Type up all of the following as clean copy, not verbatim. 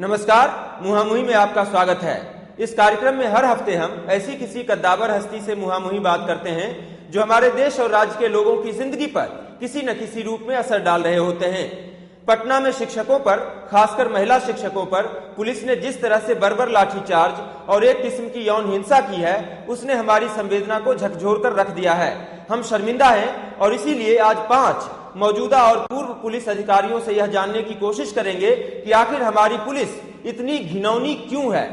नमस्कार, मुहामुही में आपका स्वागत है। इस कार्यक्रम में हर हफ्ते हम ऐसी किसी कद्दावर हस्ती से मुहामुही बात करते हैं जो हमारे देश और राज्य के लोगों की जिंदगी पर किसी न किसी रूप में असर डाल रहे होते हैं। पटना में शिक्षकों पर, खासकर महिला शिक्षकों पर पुलिस ने जिस तरह से बर्बर लाठीचार्ज और एक किस्म की यौन हिंसा की है, उसने हमारी संवेदना को झकझोर कर रख दिया है। हम शर्मिंदा हैं और इसीलिए आज 5 मौजूदा और पूर्व पुलिस अधिकारियों से यह जानने की कोशिश करेंगे कि आखिर हमारी पुलिस इतनी घिनौनी क्यों है।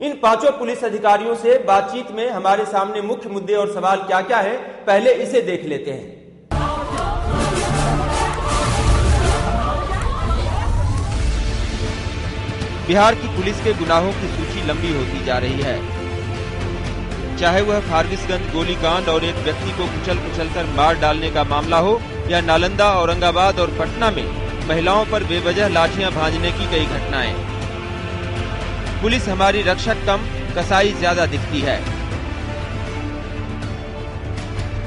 इन 5 पुलिस अधिकारियों से बातचीत में हमारे सामने मुख्य मुद्दे और सवाल क्या क्या है, पहले इसे देख लेते हैं। बिहार की पुलिस के गुनाहों की सूची लंबी होती जा रही है। चाहे वह फारबिसगंज गोलीकांड और एक व्यक्ति को कुचल-कुचलकर मार डालने का मामला हो, या नालंदा, औरंगाबाद और पटना में महिलाओं पर बेवजह लाठियां भांजने की कई घटनाएं। पुलिस हमारी रक्षक कम, कसाई ज्यादा दिखती है।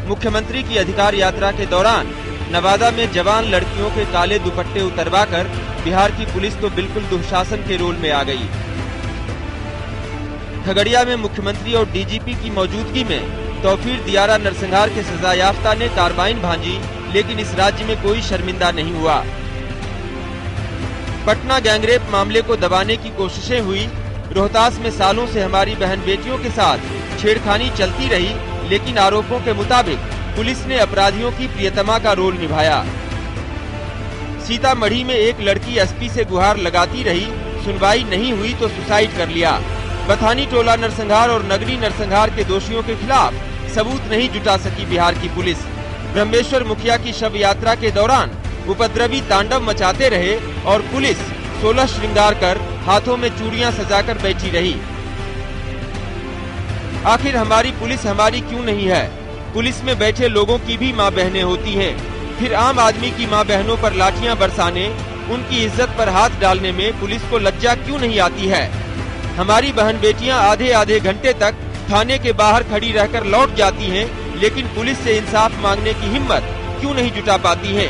मुख्यमंत्री की अधिकार यात्रा के दौरान नवादा में जवान लड़कियों के काले दुपट्टे उतरवाकर बिहार की पुलिस तो बिल्कुल दुशासन के रोल में आ गई। खगड़िया में मुख्यमंत्री और डीजीपी की मौजूदगी में तौफीर दियारा नरसंहार के सजायाफ्ता ने कार्बाइन भांजी, लेकिन इस राज्य में कोई शर्मिंदा नहीं हुआ। पटना गैंगरेप मामले को दबाने की कोशिशें हुई। रोहतास में सालों से हमारी बहन बेटियों के साथ छेड़खानी चलती रही, लेकिन आरोपों के मुताबिक पुलिस ने अपराधियों की प्रियतमा का रोल निभाया। सीतामढ़ी में एक लड़की एसपी से गुहार लगाती रही, सुनवाई नहीं हुई तो सुसाइड कर लिया। बथानी टोला नरसंहार और नगरी नरसंहार के दोषियों के खिलाफ सबूत नहीं जुटा सकी बिहार की पुलिस। ब्रह्मेश्वर मुखिया की शव यात्रा के दौरान उपद्रवी तांडव मचाते रहे और पुलिस 16 श्रृंगार कर हाथों में चूड़ियां सजाकर बैठी रही। आखिर हमारी पुलिस हमारी क्यों नहीं है? पुलिस में बैठे लोगों की भी माँ बहनें होती हैं। फिर आम आदमी की माँ बहनों पर लाठियां बरसाने, उनकी इज्जत पर हाथ डालने में पुलिस को लज्जा क्यों नहीं आती है? हमारी बहन बेटियां आधे आधे घंटे तक थाने के बाहर खड़ी रहकर लौट जाती हैं, लेकिन पुलिस से इंसाफ मांगने की हिम्मत क्यों नहीं जुटा पाती है?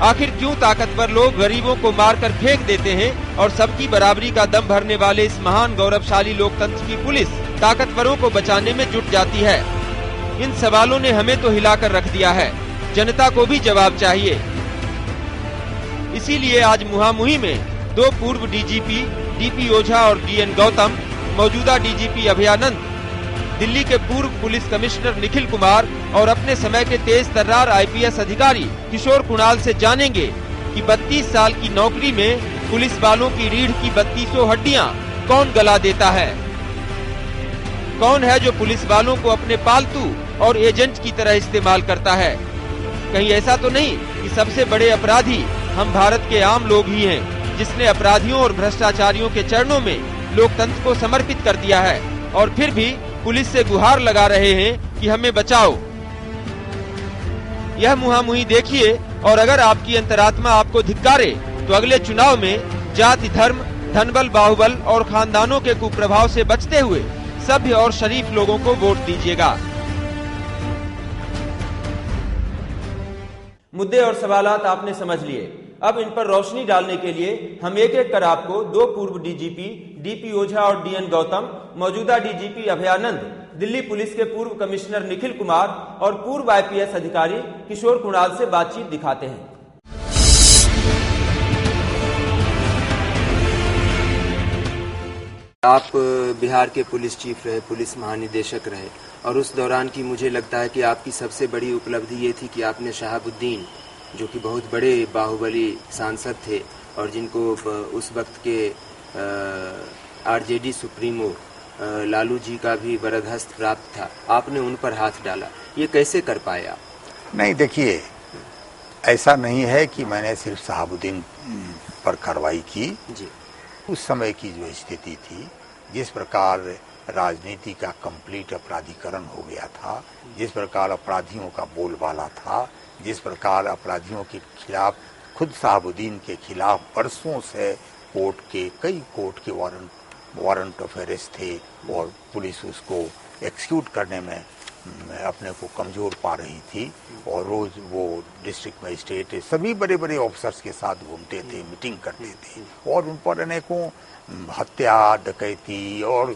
आखिर क्यों ताकतवर लोग गरीबों को मारकर फेंक देते हैं और सबकी बराबरी का दम भरने वाले इस महान गौरवशाली लोकतंत्र की पुलिस ताकतवरों को बचाने में जुट जाती है? इन सवालों ने हमें तो हिलाकर रख दिया है। जनता को भी जवाब चाहिए। इसीलिए आज मुहामुही में 2 पूर्व डीजीपी डीपी ओझा और डीएन गौतम, मौजूदा डीजीपी अभयानंद, दिल्ली के पूर्व पुलिस कमिश्नर निखिल कुमार और अपने समय के तेज तर्रार आईपीएस अधिकारी किशोर कुणाल से जानेंगे कि 32 साल की नौकरी में पुलिस वालों की रीढ़ की 32 हड्डियां कौन गला देता है? कौन है जो पुलिस वालों को अपने पालतू और एजेंट की तरह इस्तेमाल करता है? कहीं ऐसा तो नहीं कि सबसे बड़े अपराधी हम भारत के आम लोग ही हैं, जिसने अपराधियों और भ्रष्टाचारियों के चरणों में लोकतंत्र को समर्पित कर दिया है और फिर भी पुलिस से गुहार लगा रहे हैं कि हमें बचाओ। यह मुहामुही देखिए और अगर आपकी अंतरात्मा आपको धिक्कारे तो अगले चुनाव में जाति, धर्म, धनबल, बाहुबल और खानदानों के कुप्रभाव से बचते हुए सभ्य और शरीफ लोगों को वोट दीजिएगा। मुद्दे और सवालात आपने समझ लिए। अब इन पर रोशनी डालने के लिए हम एक एक कर आपको 2 पूर्व डीजीपी डीपी ओझा और डीएन गौतम, मौजूदा डीजीपी अभयानंद, दिल्ली पुलिस के पूर्व कमिश्नर निखिल कुमार और पूर्व आईपीएस अधिकारी किशोर कुणाल से बातचीत दिखाते हैं। आप बिहार के पुलिस चीफ रहे, पुलिस महानिदेशक रहे, और उस दौरान की मुझे लगता है कि आपकी सबसे बड़ी उपलब्धि ये थी कि आपने शहाबुद्दीन, जो कि बहुत बड़े बाहुबली सांसद थे और जिनको उस वक्त के आरजेडी सुप्रीमो लालू जी का भी वरद हस्त प्राप्त था, आपने उन पर हाथ डाला। ये कैसे कर पाए आप? नहीं, देखिए, ऐसा नहीं है कि मैंने सिर्फ शहाबुद्दीन पर कार्रवाई की जी। उस समय की जो स्थिति थी, जिस प्रकार राजनीति का कंप्लीट अपराधीकरण हो गया था, जिस प्रकार अपराधियों का बोलबाला था, जिस प्रकार अपराधियों के खिलाफ, खुद शहाबुद्दीन के खिलाफ बरसों से कई कोर्ट के वारंट ऑफ अरेस्ट थे और पुलिस उसको एक्सिक्यूट करने में अपने को कमजोर पा रही थी और रोज वो डिस्ट्रिक्ट मजिस्ट्रेट सभी बड़े बड़े ऑफिसर्स के साथ घूमते थे, मीटिंग करते थे और उन पर अनेकों हत्या, डकैती और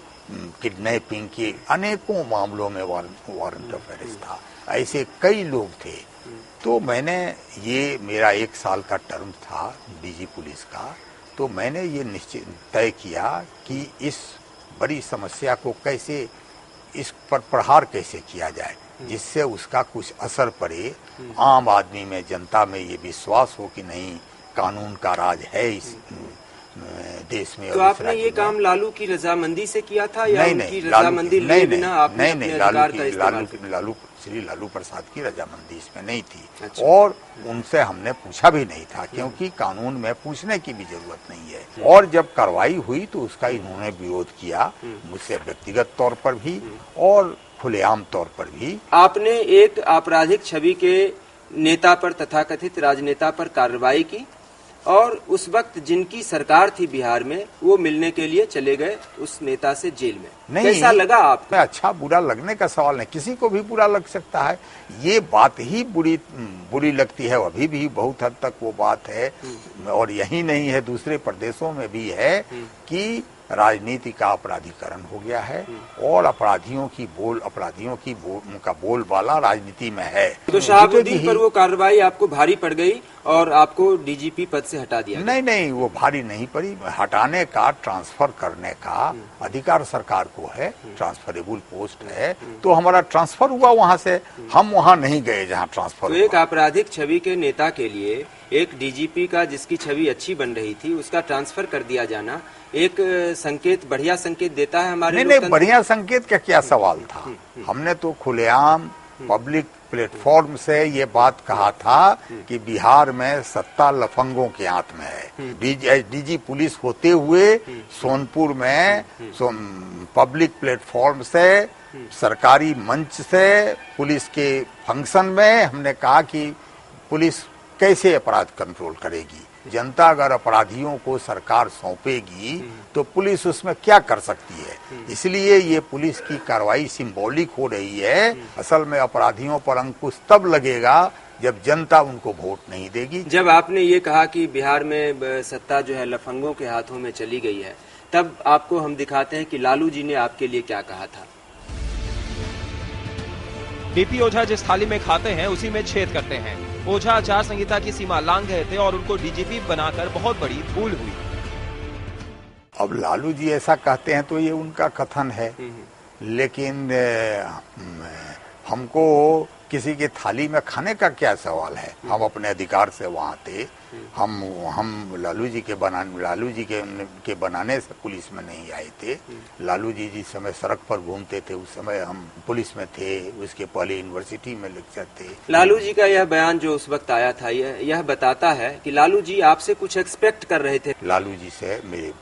किडनैपिंग के अनेकों मामलों में वारंट ऑफ अरेस्ट था। ऐसे कई लोग थे। तो मैंने ये मेरा 1 साल का टर्म था डीजी पुलिस का, तो मैंने ये निश्चित तय किया कि इस बड़ी समस्या को कैसे, इस पर प्रहार कैसे किया जाए जिससे उसका कुछ असर पड़े, आम आदमी में, जनता में ये विश्वास हो कि नहीं कानून का राज है इस देश में। तो आपने ये काम लालू की रजामंदी से किया था या उनकी रजामंदी लिए बिना आपने अपने अधिकार का इस्तेमाल किया? श्री लालू प्रसाद की रजामंदी इसमें नहीं थी। अच्छा। और उनसे हमने पूछा भी नहीं था क्योंकि कानून में पूछने की भी जरूरत नहीं है। और जब कार्रवाई हुई तो उसका इन्होंने विरोध किया, मुझसे व्यक्तिगत तौर पर भी और खुलेआम तौर पर भी। आपने एक आपराधिक छवि के नेता पर, तथाकथित राजनेता पर कार्रवाई की और उस वक्त जिनकी सरकार थी बिहार में, वो मिलने के लिए चले गए उस नेता से जेल में। नहीं, कैसा लगा आपको? अच्छा बुरा लगने का सवाल नहीं, किसी को भी बुरा लग सकता है। ये बात ही बुरी लगती है, अभी भी बहुत हद तक वो बात है और यही नहीं है, दूसरे प्रदेशों में भी है कि राजनीति का अपराधीकरण हो गया है और अपराधियों की बोलबाला राजनीति में है। तो शहाबुद्दीन पर वो कार्रवाई आपको भारी पड़ गई और आपको डीजीपी पद से हटा दिया? नहीं, वो भारी नहीं पड़ी। हटाने का, ट्रांसफर करने का अधिकार सरकार को है, ट्रांसफरेबल पोस्ट है, तो हमारा ट्रांसफर हुआ वहाँ से, हम वहाँ नहीं गए जहाँ ट्रांसफर तो हुआ। एक आपराधिक छवि के नेता के लिए एक डीजीपी का, जिसकी छवि अच्छी बन रही थी, उसका ट्रांसफर कर दिया जाना एक संकेत, बढ़िया संकेत देता है हमारे? नहीं, बढ़िया संकेत का क्या सवाल था। हमने तो खुलेआम पब्लिक प्लेटफॉर्म से ये बात कहा था कि बिहार में सत्ता लफंगों के हाथ में है। डीजी पुलिस होते हुए सोनपुर में पब्लिक प्लेटफॉर्म से, सरकारी मंच से, पुलिस के फंक्शन में हमने कहा कि पुलिस कैसे अपराध कंट्रोल करेगी। जनता अगर अपराधियों को सरकार सौंपेगी तो पुलिस उसमें क्या कर सकती है। इसलिए ये पुलिस की कार्रवाई सिंबॉलिक हो रही है। असल में अपराधियों पर अंकुश तब लगेगा जब जनता उनको वोट नहीं देगी। जब आपने ये कहा कि बिहार में सत्ता जो है लफंगों के हाथों में चली गई है, तब आपको हम दिखाते हैं कि लालू जी ने आपके लिए क्या कहा था। डीपी ओझा जिस थाली में खाते हैं उसी में छेद करते हैं। ओझा आचार संहिता की सीमा लांघ गए थे और उनको डीजीपी बनाकर बहुत बड़ी भूल हुई। अब लालू जी ऐसा कहते हैं तो ये उनका कथन है, लेकिन हमको किसी के थाली में खाने का क्या सवाल है। हम अपने अधिकार से वहाँ थे। हम लालू जी के बनाने से पुलिस में नहीं आए थे। लालू जी जिस समय सड़क पर घूमते थे उस समय हम पुलिस में थे। उसके पहले यूनिवर्सिटी में लेक्चर थे। लालू जी का यह बयान जो उस वक्त आया था, यह बताता है कि लालू जी आपसे कुछ एक्सपेक्ट कर रहे थे। लालू जी से मेरे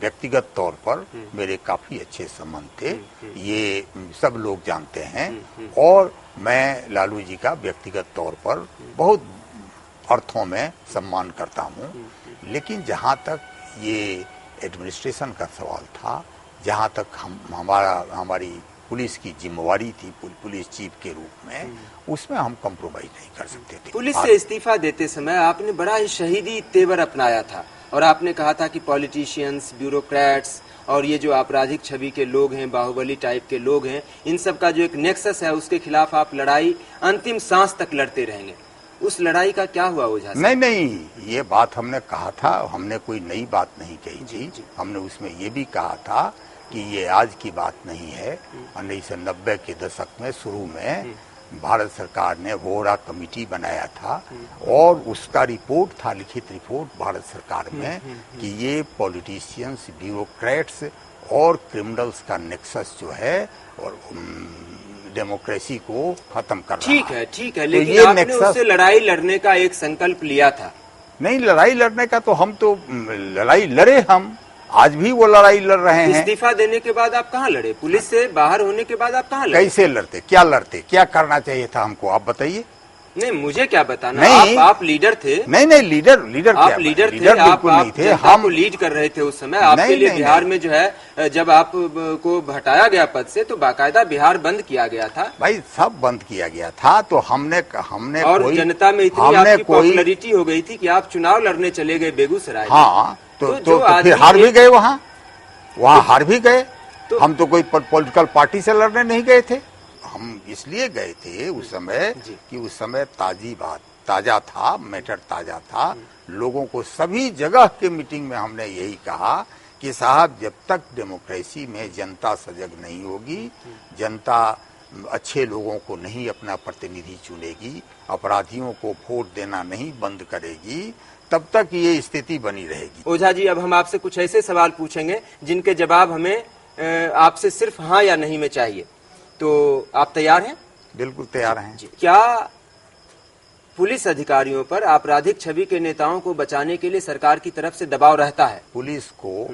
व्यक्तिगत तौर पर मेरे काफी अच्छे संबंध थे, ये सब लोग जानते हैं। और मैं लालू जी का व्यक्तिगत तौर पर बहुत अर्थों में सम्मान करता हूँ। लेकिन जहाँ तक ये एडमिनिस्ट्रेशन का सवाल था, जहाँ तक हमारी पुलिस की जिम्मेवारी थी पुलिस चीफ के रूप में, उसमें हम कॉम्प्रोमाइज नहीं कर सकते थे। पुलिस से इस्तीफा देते समय आपने बड़ा ही शहीदी तेवर अपनाया था और आपने कहा था कि पॉलिटिशियंस, ब्यूरोक्रेट्स और ये जो आपराधिक छवि के लोग हैं, बाहुबली टाइप के लोग हैं, इन सब का जो एक नेक्सस है उसके खिलाफ आप लड़ाई अंतिम सांस तक लड़ते रहेंगे। उस लड़ाई का क्या हुआ ओझा? नहीं, ये बात हमने कहा था, हमने कोई नई बात नहीं कही थी। हमने उसमें ये भी कहा था कि ये आज की बात नहीं है। 1990 के दशक में शुरू में भारत सरकार ने वोहरा कमेटी बनाया था और उसका रिपोर्ट था, लिखित रिपोर्ट भारत सरकार में, कि ये पॉलिटिशियंस, ब्यूरोक्रेट्स और क्रिमिनल्स का नेक्सस जो है और डेमोक्रेसी को खत्म कर रहा है। ठीक है, लेकिन तो आपने उससे लड़ाई लड़ने का एक संकल्प लिया था। नहीं, लड़ाई लड़ने का तो हम तो लड़ाई लड़े, हम आज भी वो लड़ाई लड़ रहे हैं। इस्तीफा देने के बाद आप कहाँ लड़े? पुलिस से बाहर होने के बाद आप कहाँ लड़े? कैसे लड़ते, क्या करना चाहिए था हमको, आप बताइए। नहीं, मुझे क्या बताना, नहीं, आप लीडर थे। नहीं लीडर आप क्या, लीडर थे, लीडर बिल्कुल नहीं थे, हम लीड कर रहे थे उस समय। आपके लिए बिहार में जो है, जब आप को हटाया गया पद से, तो बाकायदा बिहार बंद किया गया था। भाई सब बंद किया गया था, तो हमने और जनता में इतनी आपकी पॉपुलैरिटी हो गई थी कि आप चुनाव लड़ने चले गए बेगूसराय। हाँ, तो फिर हार भी गए, वहाँ हार भी गए। हम तो कोई पॉलिटिकल पार्टी से लड़ने नहीं गए थे, हम इसलिए गए थे उस समय कि उस समय ताजा था, मैटर ताजा था। लोगों को सभी जगह के मीटिंग में हमने यही कहा कि साहब, जब तक डेमोक्रेसी में जनता सजग नहीं होगी, जनता अच्छे लोगों को नहीं अपना प्रतिनिधि चुनेगी, अपराधियों को वोट देना नहीं बंद करेगी, तब तक ये स्थिति बनी रहेगी। ओझा जी, अब हम आपसे कुछ ऐसे सवाल पूछेंगे जिनके जवाब हमें आपसे सिर्फ हाँ या नहीं में चाहिए, तो आप तैयार हैं? बिल्कुल तैयार हैं। क्या पुलिस अधिकारियों पर आपराधिक छवि के नेताओं को बचाने के लिए सरकार की तरफ से दबाव रहता है? पुलिस को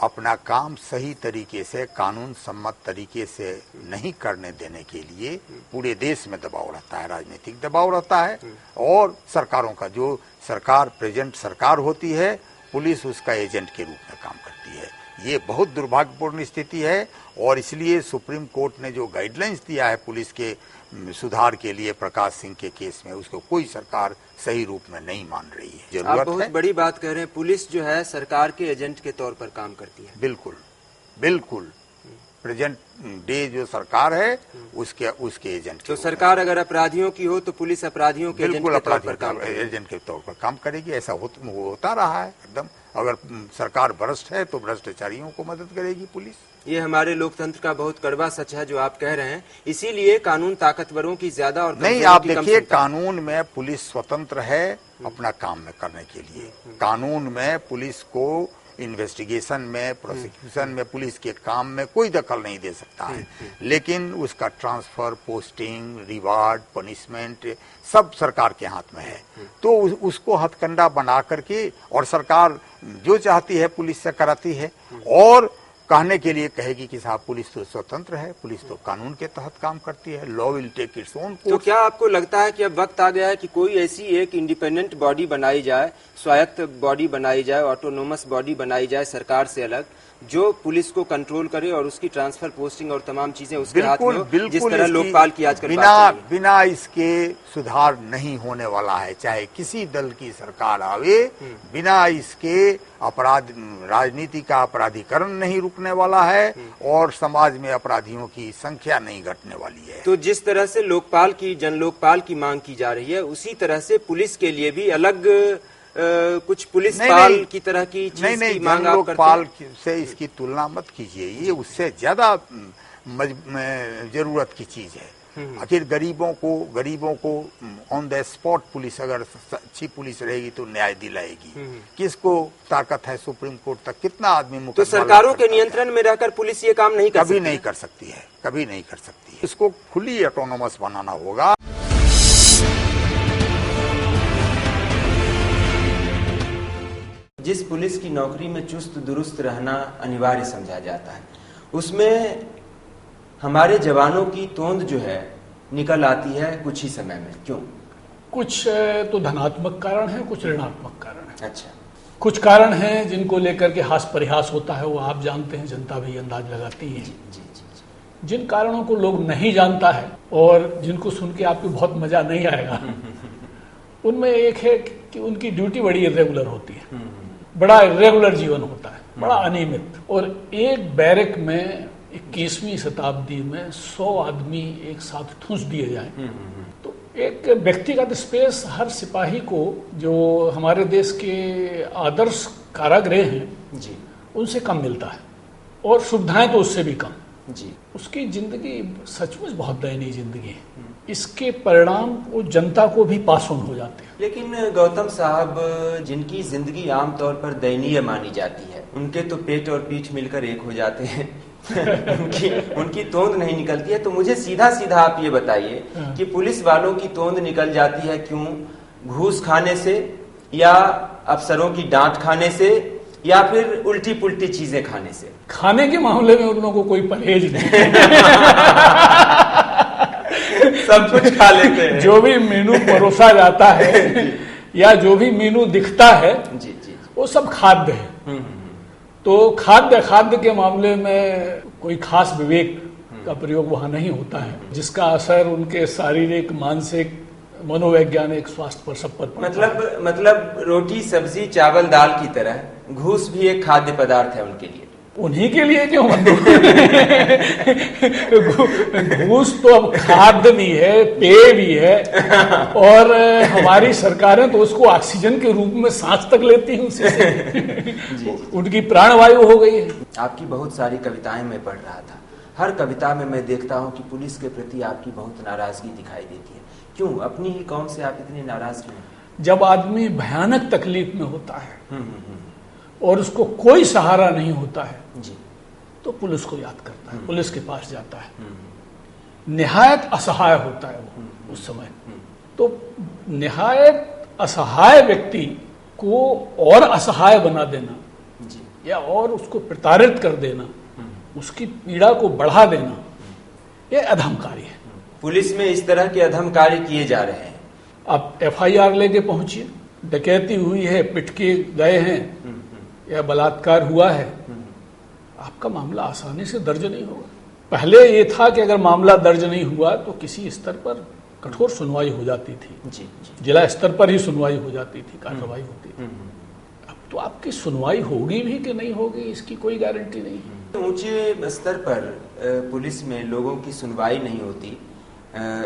अपना काम सही तरीके से, कानून सम्मत तरीके से नहीं करने देने के लिए पूरे देश में दबाव रहता है, राजनीतिक दबाव रहता है। और सरकारों का, जो सरकार प्रेजेंट सरकार होती है, पुलिस उसका एजेंट के रूप में काम करती है। ये बहुत दुर्भाग्यपूर्ण स्थिति है, और इसलिए सुप्रीम कोर्ट ने जो गाइडलाइंस दिया है पुलिस के सुधार के लिए प्रकाश सिंह के केस में, उसको कोई सरकार सही रूप में नहीं मान रही है। जरूरत आप बहुत बड़ी बात कह रहे हैं, पुलिस जो है सरकार के एजेंट के तौर पर काम करती है। बिल्कुल बिल्कुल, प्रेजेंट डे जो सरकार है उसके एजेंट। तो सरकार अगर अपराधियों की हो तो पुलिस अपराधियों के एजेंट के तौर पर काम करेगी। ऐसा होता रहा है एकदम। अगर सरकार भ्रष्ट है तो भ्रष्टाचारियों को मदद करेगी पुलिस। ये हमारे लोकतंत्र का बहुत कड़वा सच है जो आप कह रहे हैं। इसीलिए कानून ताकतवरों की ज्यादा और नहीं, आप देखिए, कानून में पुलिस स्वतंत्र है अपना काम में करने के लिए। कानून में पुलिस को इन्वेस्टिगेशन में, प्रोसिक्यूशन में, पुलिस के काम में कोई दखल नहीं दे सकता है, लेकिन उसका ट्रांसफर, पोस्टिंग, रिवार्ड, पनिशमेंट सब सरकार के हाथ में है। तो उसको हथकंडा बना करके, और सरकार जो चाहती है पुलिस से कराती है, और कहने के लिए कहेगी कि साहब पुलिस तो स्वतंत्र है, पुलिस तो कानून के तहत काम करती है, law will take its own course. तो क्या आपको लगता है कि अब वक्त आ गया है कि कोई ऐसी एक इंडिपेंडेंट बॉडी बनाई जाए, स्वायत्त बॉडी बनाई जाए, ऑटोनोमस बॉडी बनाई जाए सरकार से अलग, जो पुलिस को कंट्रोल करे और उसकी ट्रांसफर, पोस्टिंग और तमाम चीजें उसके हाथ में हो, जिस तरह लोकपाल की आजकल बिना इसके सुधार नहीं होने वाला है। चाहे किसी दल की सरकार आवे, बिना इसके अपराध, राजनीति का अपराधीकरण नहीं रुकने वाला है, और समाज में अपराधियों की संख्या नहीं घटने वाली है। तो जिस तरह से लोकपाल की, जन लोकपाल की मांग की जा रही है, उसी तरह से पुलिस के लिए भी अलग कुछ पुलिस पाल की तरह की चीज की मांग आप करते हैं? लोकपाल से इसकी तुलना मत कीजिए, ये उससे ज्यादा जरूरत की चीज है। आखिर गरीबों को ऑन द स्पॉट पुलिस, अगर अच्छी पुलिस रहेगी तो न्याय दिलाएगी। किसको ताकत है सुप्रीम कोर्ट तक, कितना आदमी मुकदमा, तो सरकारों के नियंत्रण में रहकर पुलिस ये काम नहीं कर सकती? कभी नहीं कर सकती है, कभी नहीं कर सकती है। इसको खुली ऑटोनोमस बनाना होगा। जिस पुलिस की नौकरी में चुस्त दुरुस्त रहना अनिवार्य समझा जाता है, उसमें हमारे जवानों की तोंद जो है निकल आती है कुछ ही समय में। क्यों? कुछ तो धनात्मक कारण है, कुछ ऋणात्मक कारण है। अच्छा, कुछ कारण हैं जिनको लेकर के हास परिहास होता है, वो आप जानते हैं, जनता भी अंदाज लगाती है। जिन कारणों को लोग नहीं जानता है और जिनको सुन के आपको बहुत मजा नहीं आएगा, उनमें एक है कि उनकी ड्यूटी बड़ी इर्रेगुलर होती है, बड़ा इर्रेगुलर जीवन होता है, बड़ा अनियमित। और एक बैरक में 21वीं शताब्दी में 100 आदमी एक साथ ठूंस दिए जाए, तो एक व्यक्तिगत स्पेस हर सिपाही को, जो हमारे देश के आदर्श कारागृह हैं जी, उनसे कम मिलता है, और सुविधाएं तो उससे भी कम जी। उसकी जिंदगी सचमुच बहुत दयनीय जिंदगी है। इसके परिणाम वो जनता को भी पास ऑन हो जाते हैं। लेकिन गौतम साहब, जिनकी जिंदगी आमतौर पर दयनीय मानी जाती है, उनके तो पेट और पीठ मिलकर एक हो जाते हैं। उनकी तोंद नहीं निकलती है। तो मुझे सीधा सीधा आप ये बताइए कि पुलिस वालों की तोंद निकल जाती है क्यों? घूस खाने से, या अफसरों की डांट खाने से, या फिर उल्टी पुल्टी चीजें खाने से? खाने के मामले में उन लोगों को कोई परहेज नहीं। सब कुछ खा लेते हैं। जो भी मेनू परोसा जाता है या जो भी मेनू दिखता है जी जी वो सब खाद्य है। तो खाद्य के मामले में कोई खास विवेक का प्रयोग वहां नहीं होता है, जिसका असर उनके शारीरिक, मानसिक, मनोवैज्ञानिक स्वास्थ्य पर सब पर पड़ता है। मतलब रोटी, सब्जी, चावल, दाल की तरह घूस भी एक खाद्य पदार्थ है उनके लिए। उन्हीं के लिए क्यों घूस तो अब खाद्य भी है, पेय भी है, और हमारी सरकारें तो उसको ऑक्सीजन के रूप में सांस तक लेती हैं उसी से। उनकी प्राणवायु हो गई है। आपकी बहुत सारी कविताएं मैं पढ़ रहा था, हर कविता में मैं देखता हूं कि पुलिस के प्रति आपकी बहुत नाराजगी दिखाई देती है। क्यों, अपनी ही कौम से आप इतने नाराज क्यों? जब आदमी भयानक तकलीफ में होता है और उसको कोई सहारा नहीं होता है जी, तो पुलिस को याद करता है, पुलिस के पास जाता है। निहायत असहाय होता है वो उस समय। तो निहायत असहाय व्यक्ति को और असहाय बना देना जी, या और उसको प्रताड़ित कर देना, उसकी पीड़ा को बढ़ा देना, यह अधम कार्य है। पुलिस में इस तरह के अधम कार्य किए जा रहे हैं। आप FIR लेके पहुंचिए, डकैती हुई है, पिट के गए हैं या बलात्कार हुआ है, आपका मामला आसानी से दर्ज नहीं होगा। पहले ये था कि अगर मामला दर्ज नहीं हुआ तो किसी स्तर पर कठोर सुनवाई हो जाती थी, जी जी, जिला स्तर पर ही सुनवाई हो जाती थी, कार्रवाई होती थी। अब तो आपकी सुनवाई होगी भी कि नहीं होगी इसकी कोई गारंटी नहीं है। ऊंचे स्तर पर पुलिस में लोगों की सुनवाई नहीं होती।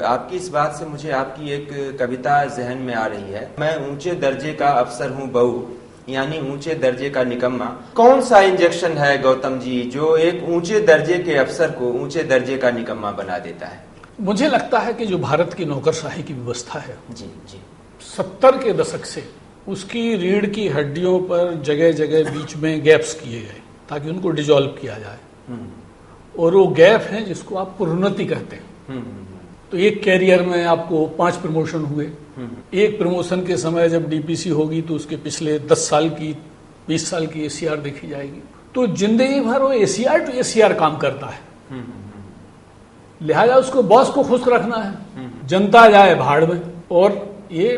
आपकी इस बात से मुझे आपकी एक कविता जहन में आ रही है। मैं ऊंचे दर्जे का अफसर हूँ बहू, यानी ऊंचे दर्जे का निकम्मा। कौन सा इंजेक्शन है गौतम जी जो एक ऊंचे दर्जे के अफसर को ऊंचे दर्जे का निकम्मा बना देता है? मुझे लगता है कि जो भारत की नौकरशाही की व्यवस्था है जी जी, 70 के दशक से उसकी रीढ़ की हड्डियों पर जगह जगह बीच में गैप्स किए गए ताकि उनको डिजॉल्व किया जाए, और वो गैप है जिसको आप प्रोन्नति कहते हैं। तो एक कैरियर में आपको 5 प्रमोशन हुए, एक प्रमोशन के समय जब DPC होगी तो उसके पिछले 10 साल की, 20 साल की ACR देखी जाएगी। तो जिंदगी भर वो ACR टू ACR काम करता है, लिहाजा उसको बॉस को खुश रखना है, जनता जाए भाड़ में। और ये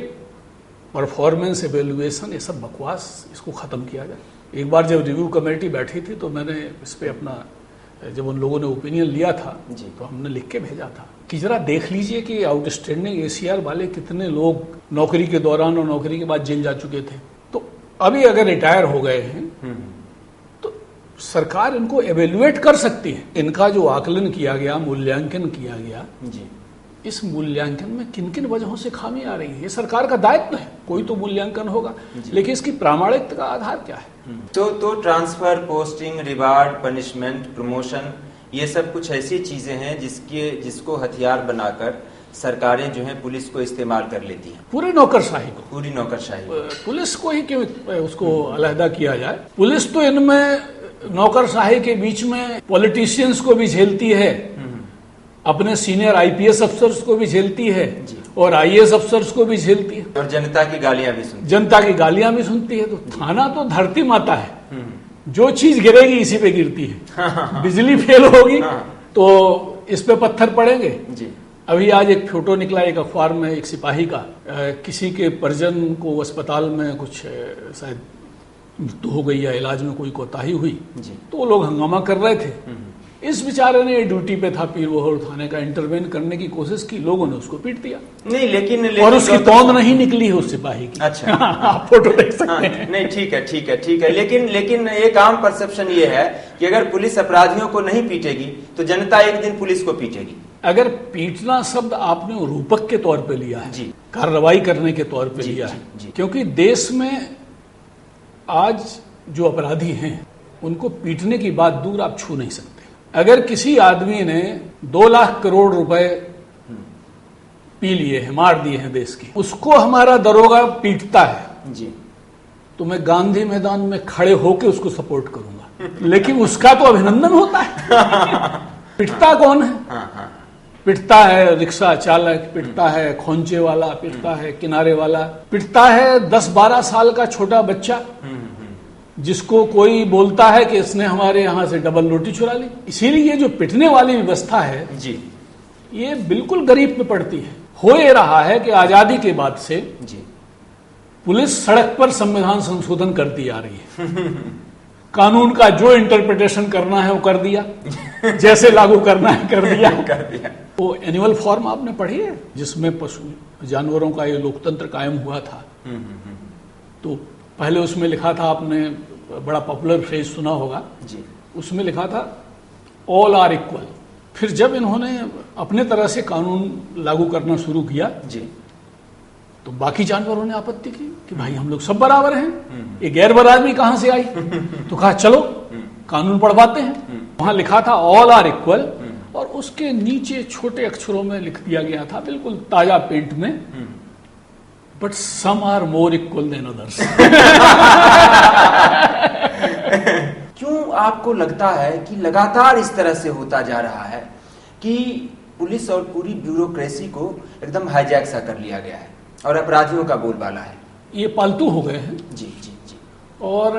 परफॉर्मेंस एवेल्युएशन, ये सब बकवास, इसको खत्म किया जाए। एक बार जब रिव्यू कमेटी बैठी थी तो मैंने इस पे अपना, जब उन लोगों ने ओपिनियन लिया था तो हमने लिख के भेजा था कि जरा देख लीजिए कि आउटस्टैंडिंग ACR वाले कितने लोग नौकरी के दौरान और नौकरी के बाद जेल जा चुके थे। तो अभी अगर रिटायर हो गए हैं तो सरकार इनको एवेल्युएट कर सकती है। इनका जो आकलन किया गया, मूल्यांकन किया गया जी, इस मूल्यांकन में किन किन वजहों से खामी आ रही है, ये सरकार का दायित्व है। कोई तो मूल्यांकन होगा, लेकिन इसकी प्रामाणिकता का आधार क्या है? तो transfer, posting, reward, punishment, promotion, ये सब कुछ ऐसी चीजें हैं जिसको हथियार बनाकर सरकारें जो है पुलिस को इस्तेमाल कर लेती हैं। पूरी नौकरशाही को, पूरी नौकरशाही, पुलिस को ही क्यों उसको अलहदा किया जाए? पुलिस तो इनमें नौकरशाही के बीच में पॉलिटिशियंस को भी झेलती है, अपने सीनियर IPS अफसर्स को भी झेलती है और IAS अफसर्स को भी झेलती है, और जनता की गालियां भी सुनती है। तो थाना तो धरती माता है, जो चीज गिरेगी इसी पे गिरती है। बिजली फेल होगी तो इस पे पत्थर पड़ेंगे जी। अभी आज एक फोटो निकला एक अखबार में, एक सिपाही का, किसी के परिजन को अस्पताल में कुछ शायद मृत्यु हो गई या इलाज में कोई कोताही हुई जी। तो वो लोग हंगामा कर रहे थे। इस बेचारे ने ड्यूटी पे था, पीर वोहर थाने का, इंटरवेन करने की कोशिश की, लोगों ने उसको पीट दिया। नहीं लेकिन और उसकी तौंद नहीं निकली है उस सिपाही की। अच्छा आप फोटो देख सकते हैं। नहीं ठीक है लेकिन एक आम परसेप्शन ये है कि अगर पुलिस अपराधियों को नहीं पीटेगी तो जनता एक दिन पुलिस को पीटेगी। अगर पीटना शब्द आपने रूपक के तौर पे लिया है, कार्रवाई करने के तौर पे लिया है, क्योंकि देश में आज जो अपराधी हैं उनको पीटने की बात दूर आप छू नहीं सकते। अगर किसी आदमी ने 2 लाख करोड़ रुपए पी लिए हैं, मार दिए हैं देश के, उसको हमारा दरोगा पीटता है जी, तो मैं गांधी मैदान में खड़े होकर उसको सपोर्ट करूंगा, लेकिन उसका तो अभिनंदन होता है। पिटता कौन है? पिटता है रिक्शा चालक, पिटता है खोंचे वाला, पिटता है किनारे वाला, पिटता है 10-12 साल का छोटा बच्चा जिसको कोई बोलता है कि इसने हमारे यहाँ से डबल रोटी चुरा ली। इसीलिए ये जो पिटने वाली व्यवस्था है जी, ये बिल्कुल गरीब पे पड़ती है। हो ये रहा है कि आजादी के बाद से जी पुलिस सड़क पर संविधान संशोधन करती आ रही है। कानून का जो इंटरप्रिटेशन करना है वो कर दिया, जैसे लागू करना है कर दिया। वो एनुअल फॉर्म आपने पढ़ी है जिसमें पशु जानवरों का ये लोकतंत्र कायम हुआ था। तो पहले उसमें लिखा था, आपने बड़ा पॉपुलर फ्रेज सुना होगा जी, उसमें लिखा था ऑल आर इक्वल। फिर जब इन्होंने अपने तरह से कानून लागू करना शुरू किया जी, तो बाकी जानवरों ने आपत्ति की कि भाई हम लोग सब बराबर हैं, ये गैर बराबरी कहां से आई? तो कहा चलो कानून पढ़वाते हैं। वहां लिखा था ऑल आर इक्वल, और उसके नीचे छोटे अक्षरों में लिख दिया गया था बिल्कुल ताजा पेंट में, but some are more equal than others. क्यों आपको लगता है कि लगातार इस तरह से होता जा रहा है कि पुलिस और पूरी ब्यूरोक्रेसी को एकदम हाईजैक सा कर लिया गया है और अपराधियों का बोलबाला है? ये पालतू हो गए हैं। जी जी जी। और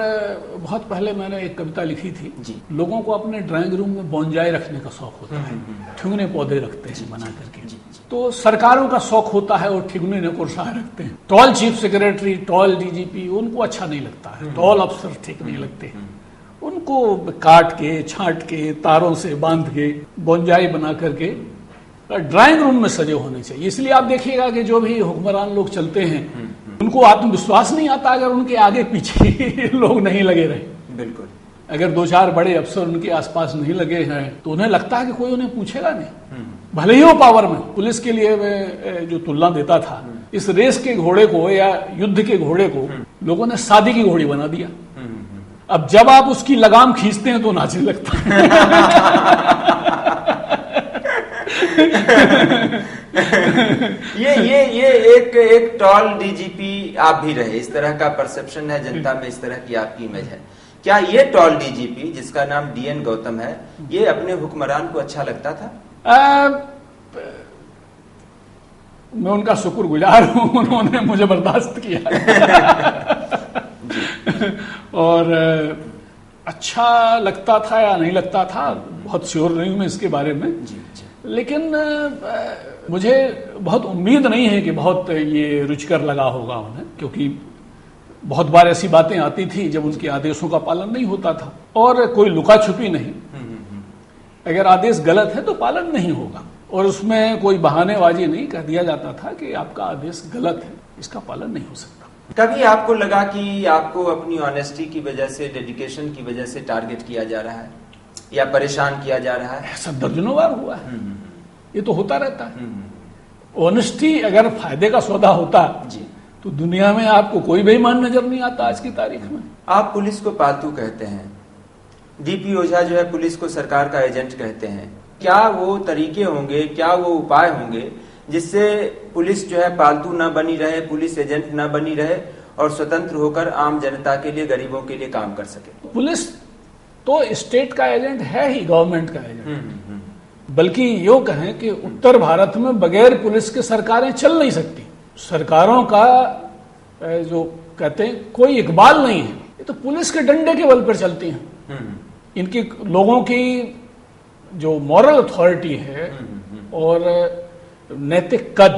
बहुत पहले मैंने एक कविता लिखी थी जी। लोगों को अपने ड्राइंग रूम में बोंजाई रखने का शौक होता है, ठिगुने पौधे रखते हैं बना करके। तो सरकारों का शौक होता है और ठिगुने ने कुर्साए रखते हैं। Tall chief secretary, tall DGP, उनको अच्छा नहीं लगता है, टॉल अफसर ठीक नहीं लगते हैं। उनको काट के छांट के तारों से बांध के बोंजाई बना करके ड्राइंग रूम में सजे होने चाहिए। इसलिए आप देखिएगा कि जो भी हुक्मरान लोग चलते हैं उनको आत्मविश्वास नहीं आता अगर उनके आगे पीछे लोग नहीं लगे रहे। बिल्कुल। अगर दो चार बड़े अफसर उनके आसपास नहीं लगे हैं तो उन्हें लगता है कि कोई उन्हें पूछेगा नहीं, भले ही वो पावर में। पुलिस के लिए मैं जो तुलना देता था, इस रेस के घोड़े को या युद्ध के घोड़े को लोगों ने शादी की घोड़ी बना दिया। अब जब आप उसकी लगाम खींचते हैं तो नाचने लगता है। ये एक टॉल डीजीपी आप भी रहे, इस तरह का परसेप्शन है जनता में, इस तरह की आपकी इमेज है। क्या ये टॉल डीजीपी जिसका नाम डीएन गौतम है, ये अपने हुक्मरान को अच्छा लगता था? मैं उनका शुक्रगुजार हूं, उन्होंने मुझे बर्दाश्त किया। और अच्छा लगता था या नहीं लगता था बहुत श्योर नहीं हूं मैं इसके बारे में। लेकिन मुझे बहुत उम्मीद नहीं है कि बहुत ये रुचिकर लगा होगा उन्हें, क्योंकि बहुत बार ऐसी बातें आती थी जब उनके आदेशों का पालन नहीं होता था। और कोई लुका छुपी नहीं, अगर आदेश गलत है तो पालन नहीं होगा, और उसमें कोई बहानेबाजी नहीं कर दिया जाता था कि आपका आदेश गलत है, इसका पालन नहीं हो सकता। कभी आपको लगा कि आपको अपनी ऑनेस्टी की वजह से, डेडिकेशन की वजह से टारगेट किया जा रहा है या परेशान किया जा रहा है? ऐसा दर्जनों बार हुआ है, ये तो होता रहता है। ऑनेस्टी अगर फायदे का सौदा होता जी, तो दुनिया में आपको कोई बेईमान नजर नहीं आता आज की तारीख में। आप पुलिस को पालतू कहते हैं, डीपी ओझा जो है पुलिस को सरकार का एजेंट कहते हैं। क्या वो तरीके होंगे, क्या वो उपाय होंगे जिससे पुलिस जो है पालतू ना बनी रहे, पुलिस एजेंट ना बनी रहे और स्वतंत्र होकर आम जनता के लिए, गरीबों के लिए काम कर सके? पुलिस तो स्टेट का एजेंट है ही, गवर्नमेंट का एजेंट। बल्कि यो कहें कि उत्तर भारत में बगैर पुलिस के सरकारें चल नहीं सकती। सरकारों का जो कहते हैं कोई इकबाल नहीं है, ये तो पुलिस के डंडे के बल पर चलती हैं। इनकी लोगों की जो मॉरल अथॉरिटी है और नैतिक कद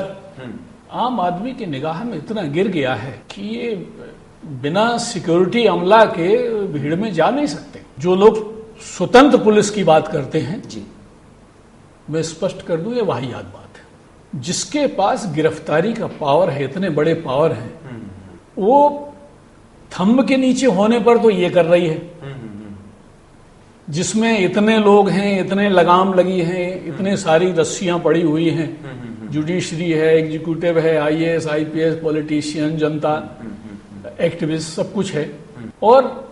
आम आदमी की निगाह में इतना गिर गया है कि ये बिना सिक्योरिटी अमला के भीड़ में जा नहीं सकते। जो लोग स्वतंत्र पुलिस की बात करते हैं जी, मैं स्पष्ट कर दूं, ये वाहियात बात है। जिसके पास गिरफ्तारी का पावर है, इतने बड़े पावर हैं, वो थंब के नीचे होने पर तो ये कर रही है। जिसमें इतने लोग हैं, इतने लगाम लगी हैं, इतने सारी रस्सियां पड़ी हुई हैं, जुडिशरी है, एग्जीक्यूटिव है, आईएएस, आईपीएस, पॉलिटिशियन, जनता, एक्टिविस्ट, सब कुछ है, और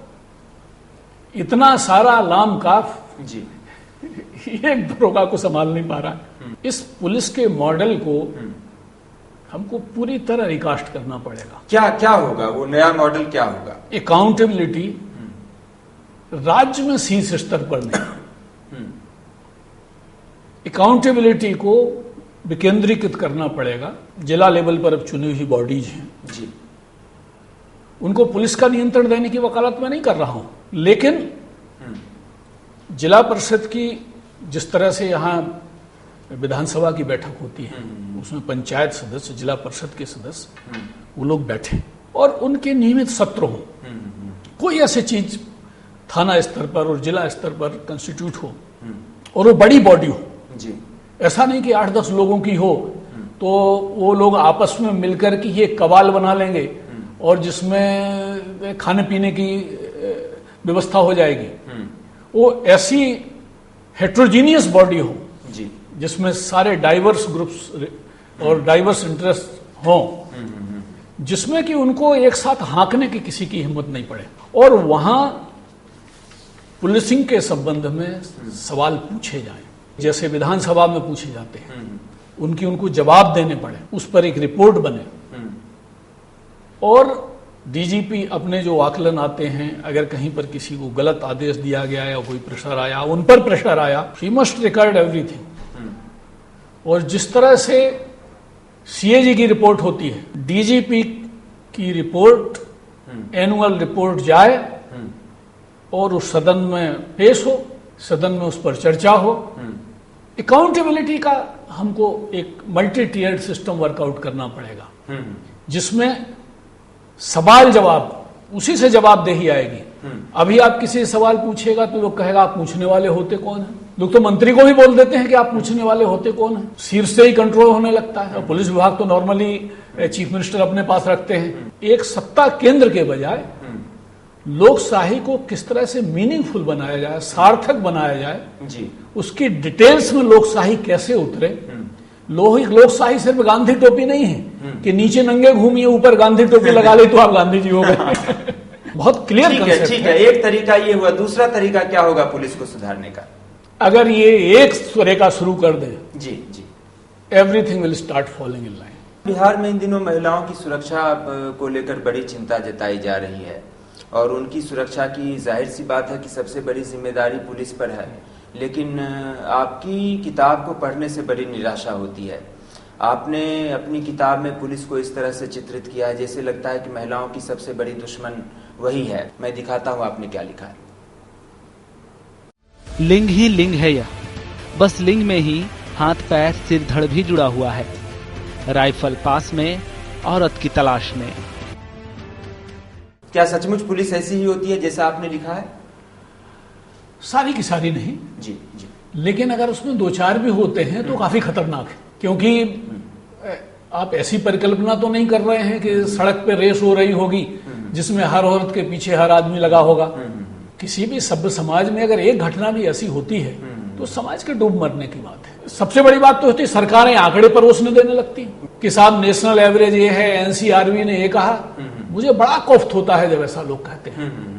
इतना सारा लाम काफ जी, एक दरोगा को संभाल नहीं पा रहा। इस पुलिस के मॉडल को हमको पूरी तरह रिकास्ट करना पड़ेगा। क्या क्या होगा, वो नया मॉडल क्या होगा? अकाउंटेबिलिटी राज्य में शीर्ष स्तर पर नहीं, अकाउंटेबिलिटी को विकेंद्रीकृत करना पड़ेगा। जिला लेवल पर अब चुनी हुई बॉडीज हैं जी, उनको पुलिस का नियंत्रण देने की वकालत मैं नहीं कर रहा हूं, लेकिन जिला परिषद की जिस तरह से यहाँ विधानसभा की बैठक होती है, उसमें पंचायत सदस्य, जिला परिषद के सदस्य वो लोग बैठे और उनके नियमित सत्र हो, कोई ऐसी चीज थाना स्तर पर और जिला स्तर पर कंस्टिट्यूट हो और वो बड़ी बॉडी हो जी। ऐसा नहीं कि 8-10 लोगों की हो तो वो लोग आपस में मिलकर के ये कबाल बना लेंगे और जिसमें खाने पीने की व्यवस्था हो जाएगी। वो ऐसी हेट्रोजीनियस बॉडी हो जी, जिसमें सारे डाइवर्स ग्रुप्स और डाइवर्स इंटरेस्ट हों, जिसमें कि उनको एक साथ हाँकने की किसी की हिम्मत नहीं पड़े और वहां पुलिसिंग के संबंध में सवाल पूछे जाएं, जैसे विधानसभा में पूछे जाते हैं, उनको जवाब देने पड़े, उस पर एक रिपोर्ट बने और डीजीपी अपने जो आकलन आते हैं, अगर कहीं पर किसी को गलत आदेश दिया गया या कोई प्रेशर आया, उन पर प्रेशर आया, ही मस्ट रिकॉर्ड एवरीथिंग। और जिस तरह से सीएजी की रिपोर्ट होती है, डीजीपी की रिपोर्ट एनुअल रिपोर्ट जाए और उस सदन में पेश हो, सदन में उस पर चर्चा हो। अकाउंटेबिलिटी का हमको एक मल्टी टीयर्ड सिस्टम वर्कआउट करना पड़ेगा, जिसमें सवाल जवाब उसी से जवाबदेही आएगी। अभी आप किसी से सवाल पूछेगा तो लोग कहेगा आप पूछने वाले होते कौन है। लोग तो मंत्री को भी बोल देते हैं कि आप पूछने वाले होते कौन है, शीर्ष से ही कंट्रोल होने लगता है। और पुलिस विभाग तो नॉर्मली चीफ मिनिस्टर अपने पास रखते हैं। एक सत्ता केंद्र के बजाय लोकशाही को किस तरह से मीनिंगफुल बनाया जाए, सार्थक बनाया जाए जी, उसकी डिटेल्स में लोकशाही कैसे उतरे। लोकशाही सिर्फ गांधी टोपी नहीं है कि नीचे नंगे घूमिए ऊपर गांधी टोपी लगा ले तो आप गांधी जी हो गए। बहुत क्लियर कंसेप्ट है। ठीक है, एक तरीका ये हुआ, दूसरा तरीका क्या होगा पुलिस को सुधारने का? अगर ये एक तरीका शुरू कर दे जी जी, everything will start following in line. Bihar में इन दिनों महिलाओं की सुरक्षा को लेकर बड़ी चिंता जताई जा रही है और उनकी सुरक्षा की जाहिर सी बात है कि सबसे बड़ी जिम्मेदारी पुलिस पर है, लेकिन आपकी किताब को पढ़ने से बड़ी निराशा होती है। आपने अपनी किताब में पुलिस को इस तरह से चित्रित किया है जैसे लगता है कि महिलाओं की सबसे बड़ी दुश्मन वही है। मैं दिखाता हूँ आपने क्या लिखा है। लिंग ही लिंग है यह, बस लिंग में ही हाथ पैर सिर धड़ भी जुड़ा हुआ है। राइफल पास में, औरत की तलाश में। क्या सचमुच पुलिस ऐसी ही होती है जैसा आपने लिखा है? सारी की सारी नहीं जी जी, लेकिन अगर उसमें 2-4 भी होते हैं तो काफी खतरनाक है, क्योंकि आप ऐसी परिकल्पना तो नहीं कर रहे हैं कि सड़क पे रेस हो रही होगी जिसमें हर औरत के पीछे हर आदमी लगा होगा। किसी भी सभ्य समाज में अगर एक घटना भी ऐसी होती है तो समाज के डूब मरने की बात है। सबसे बड़ी बात तो होती है सरकारें आंकड़े परोसने देने लगती कि साहब नेशनल एवरेज ये है, एनसीआरबी ने ये कहा। मुझे बड़ा कोफ्त होता है जब ऐसा लोग कहते हैं।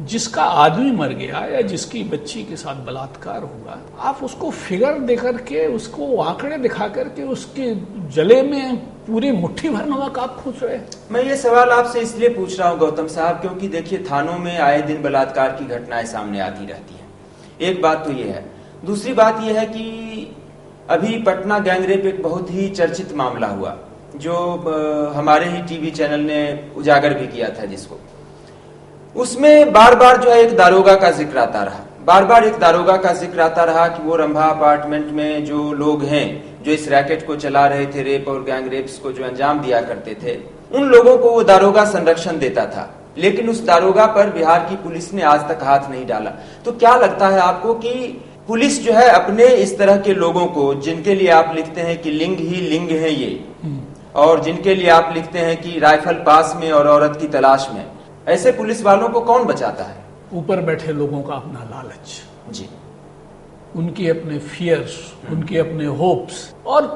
जिसका आदमी मर गया या जिसकी बच्ची के साथ बलात्कार हुआ, आप उसको फिगर देकर के, उसको आंकड़े दिखा करके उसके जले में पूरी मुट्ठी भर नमक आप खोज रहे हैं। मैं ये सवाल आपसे इसलिए पूछ रहा हूँ गौतम साहब, क्योंकि देखिए थानों में आए दिन बलात्कार की घटनाएं सामने आती रहती हैं। एक बात तो ये है, दूसरी बात ये है कि अभी पटना गैंगरेप एक बहुत ही चर्चित मामला हुआ जो हमारे ही टीवी चैनल ने उजागर भी किया था, जिसको उसमें बार बार जो है एक दारोगा का जिक्र आता रहा, बार बार एक दारोगा का जिक्र आता रहा कि वो रंभा अपार्टमेंट में जो लोग हैं जो इस रैकेट को चला रहे थे, रेप और गैंग रेप्स को जो अंजाम दिया करते थे, उन लोगों को वो दारोगा संरक्षण देता था। लेकिन उस दारोगा पर बिहार की पुलिस ने आज तक हाथ नहीं डाला। तो क्या लगता है आपको कि पुलिस जो है अपने इस तरह के लोगों को, जिनके लिए आप लिखते हैं कि लिंग ही लिंग है ये, और जिनके लिए आप लिखते हैं कि राइफल पास में और औरत की तलाश में, ऐसे पुलिस वालों को कौन बचाता है? ऊपर बैठे लोगों का अपना लालच जी, उनके अपने फियर्स, उनके अपने होप्स, और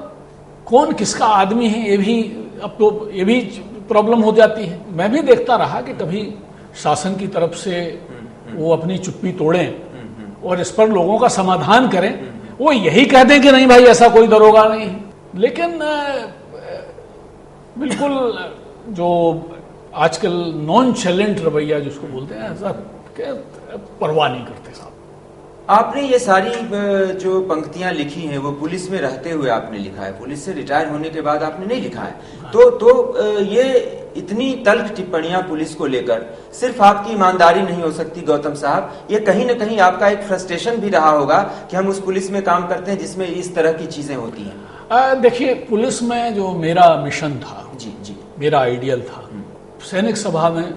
कौन किसका आदमी है ये भी अब तो ये भी प्रॉब्लम हो जाती है। मैं भी देखता रहा कि कभी शासन की तरफ से वो अपनी चुप्पी तोड़ें और इस पर लोगों का समाधान करें। वो यही कह दें कि नहीं भाई ऐसा कोई दरोगा नहीं है, लेकिन बिल्कुल जो आजकल नॉन चैलेंट रवैया जिसको बोलते हैं, ऐसा परवाह नहीं करते साहब। आपने ये सारी जो पंक्तियां लिखी हैं वो पुलिस में रहते हुए आपने लिखा है, पुलिस से रिटायर होने के बाद आपने नहीं लिखा है। तो ये इतनी तल्ख टिप्पणियां पुलिस को लेकर सिर्फ आपकी ईमानदारी नहीं हो सकती गौतम साहब, ये कहीं ना कहीं आपका एक फ्रस्ट्रेशन भी रहा होगा कि हम उस पुलिस में काम करते हैं जिसमें इस तरह की चीजें होती हैं। देखिए, पुलिस में जो मेरा मिशन था, जी, मेरा आइडियल था, सैनिक सभा में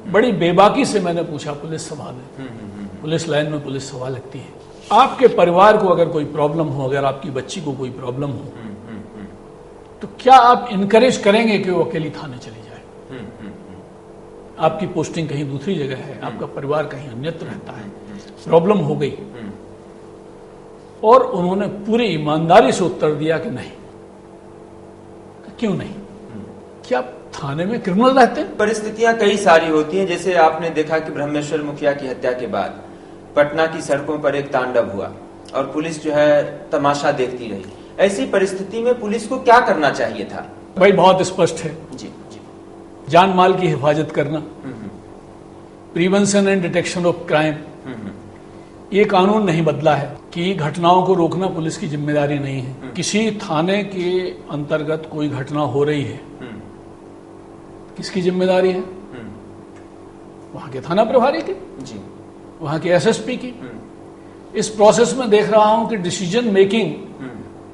बड़ी बेबाकी से मैंने पूछा, पुलिस सभा में, पुलिस लाइन में पुलिस सभा लगती है, आपके परिवार को अगर कोई प्रॉब्लम हो, अगर आपकी बच्ची को कोई प्रॉब्लम हो, तो क्या आप इनकरेज करेंगे कि वो अकेली थाने चली जाए? आपकी पोस्टिंग कहीं दूसरी जगह है, आपका परिवार कहीं अन्यत्र रहता है, प्रॉब्लम हो गई, और उन्होंने पूरी ईमानदारी से उत्तर दिया कि नहीं। क्यों नहीं? क्या थाने में क्रिमिनल रहते हैं? परिस्थितियां कई सारी होती हैं, जैसे आपने देखा कि ब्रह्मेश्वर मुखिया की हत्या के बाद पटना की सड़कों पर एक तांडव हुआ और पुलिस जो है तमाशा देखती रही। ऐसी परिस्थिति में पुलिस को क्या करना चाहिए था? भाई बहुत स्पष्ट है जी, जान माल की हिफाजत करना, prevention and detection of crime. ये कानून नहीं बदला है कि घटनाओं को रोकना पुलिस की जिम्मेदारी नहीं है। किसी थाने के अंतर्गत कोई घटना हो रही है, किसकी जिम्मेदारी है? वहां के थाना प्रभारी की, वहां के एसएसपी की। इस प्रोसेस में देख रहा हूं कि डिसीजन मेकिंग,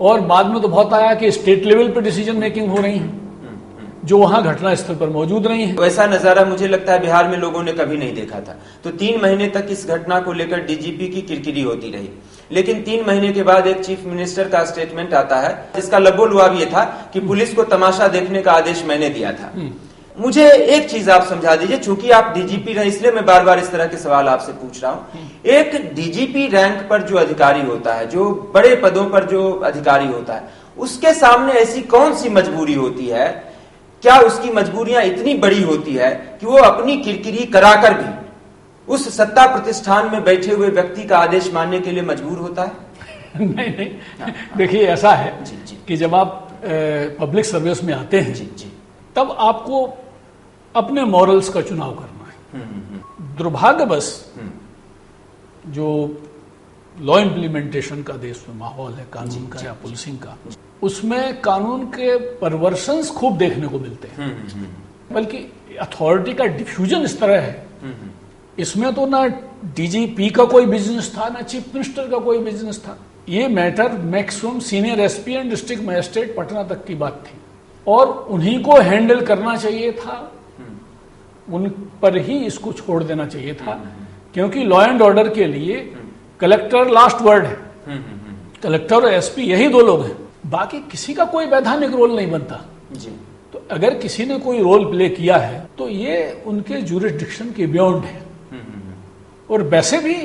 और बाद में तो बहुत आया कि स्टेट लेवल पर डिसीजन मेकिंग हो रही है जो वहां घटना स्थल पर मौजूद नहीं है। वैसा नजारा मुझे लगता है बिहार में लोगों ने कभी नहीं देखा था। तो 3 महीने तक इस घटना को लेकर डीजीपी की किरकिरी होती रही, लेकिन 3 महीने के बाद एक चीफ मिनिस्टर का स्टेटमेंट आता है जिसका लबोलुआब ये था कि पुलिस को तमाशा देखने का आदेश मैंने दिया था। मुझे एक चीज आप समझा दीजिए, चूंकि आप डीजीपी रहे इसलिए मैं बार बार इस तरह के सवाल आपसे पूछ रहा हूं। एक डीजीपी रैंक पर जो अधिकारी होता है, जो बड़े पदों पर जो अधिकारी होता है, उसके सामने ऐसी कौन सी मजबूरी होती है? क्या उसकी मजबूरियां इतनी बड़ी होती है कि वो अपनी किरकिरी कराकर भी उस सत्ता प्रतिष्ठान में बैठे हुए व्यक्ति का आदेश मानने के लिए मजबूर होता है? नहीं, देखिए ऐसा है कि जब आप पब्लिक सर्विस में आते हैं तब आपको अपने मॉरल्स का चुनाव करना है। दुर्भाग्यवश जो लॉ इम्प्लीमेंटेशन का देश में माहौल है, कानून का या पुलिसिंग का, उसमें कानून के परवर्शंस खूब देखने को मिलते हैं। बल्कि अथॉरिटी का डिफ्यूजन इस तरह है, इसमें तो ना डीजीपी का कोई बिजनेस था, ना चीफ मिनिस्टर का कोई बिजनेस था। ये matter maximum senior SP and district magistrate Patna तक की बात थी, और उन्हीं को हैंडल करना चाहिए था, उन पर ही इसको छोड़ देना चाहिए था, क्योंकि लॉ एंड ऑर्डर के लिए कलेक्टर लास्ट वर्ड है। कलेक्टर और एसपी यही 2 लोग हैं, बाकी किसी का कोई वैधानिक रोल नहीं बनता। तो अगर किसी ने कोई रोल प्ले किया है तो ये उनके ज्यूरिसडिक्शन के बियॉन्ड है। और वैसे भी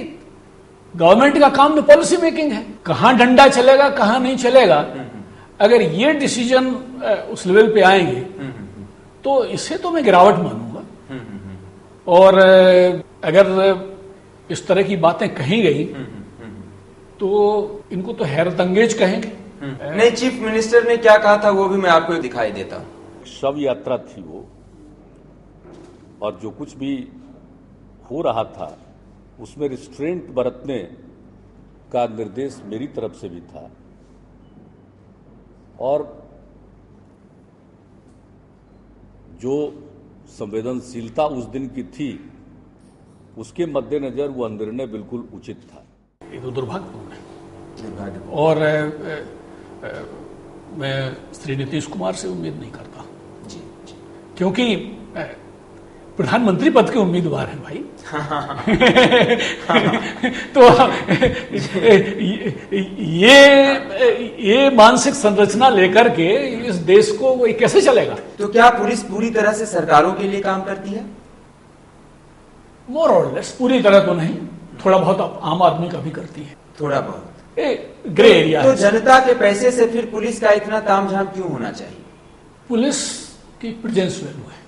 गवर्नमेंट का काम तो पॉलिसी मेकिंग है, कहां डंडा चलेगा कहां नहीं चलेगा। अगर ये डिसीजन उस लेवल पे आएंगे तो इससे तो मैं गिरावट मानूंगा। और अगर इस तरह की बातें कही गई तो इनको तो हैरत अंगेज कहेंगे। नहीं, चीफ मिनिस्टर ने क्या कहा था वो भी मैं आपको दिखाई देता हूं। शव यात्रा थी वो, और जो कुछ भी हो रहा था उसमें रिस्ट्रेंट बरतने का निर्देश मेरी तरफ से भी था, और जो संवेदनशीलता उस दिन की थी उसके मद्देनजर वो निर्णय बिल्कुल उचित था। ये तो दुर्भाग्यपूर्ण है, और मैं श्री नीतीश कुमार से उम्मीद नहीं करता, क्योंकि प्रधानमंत्री पद के उम्मीदवार हैं भाई। तो ये मानसिक संरचना लेकर के इस देश को वो कैसे चलेगा? तो क्या पुलिस पूरी तरह से सरकारों के लिए काम करती है? मोर और लेस, पूरी तरह तो नहीं, थोड़ा बहुत आम आदमी का भी करती है, थोड़ा बहुत ग्रे एरिया। तो जनता के पैसे से फिर पुलिस का इतना तामझाम क्यों होना चाहिए? पुलिस की प्रेजेंस वैल्यू है,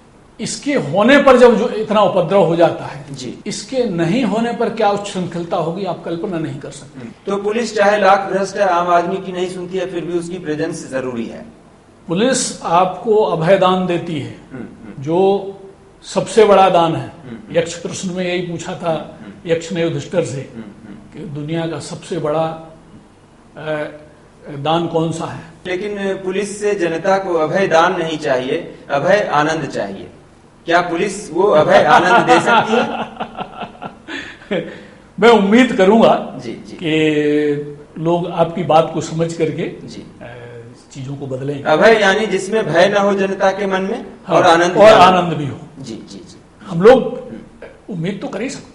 इसके होने पर जब जो इतना उपद्रव हो जाता है जी, इसके नहीं होने पर क्या उच्छृंखलता होगी आप कल्पना नहीं कर सकते। तो पुलिस चाहे लाख भ्रष्ट है, आम आदमी की नहीं सुनती है, फिर भी उसकी प्रेजेंस जरूरी है। पुलिस आपको अभयदान देती है, जो सबसे बड़ा दान है। यक्ष प्रश्न में यही पूछा था यक्ष ने युधिष्ठिर से कि दुनिया का सबसे बड़ा दान कौन सा है। लेकिन पुलिस से जनता को अभय दान नहीं चाहिए, अभय आनंद चाहिए। क्या पुलिस वो अभय आनंद दे सकती है? मैं उम्मीद करूंगा जी कि लोग आपकी बात को समझ करके जी चीजों को बदलेंगे। अभय यानी जिसमें भय न हो जनता के मन में, हाँ, और आनंद और आनंद भी हो। जी जी जी हम लोग उम्मीद तो कर ही सकते हैं।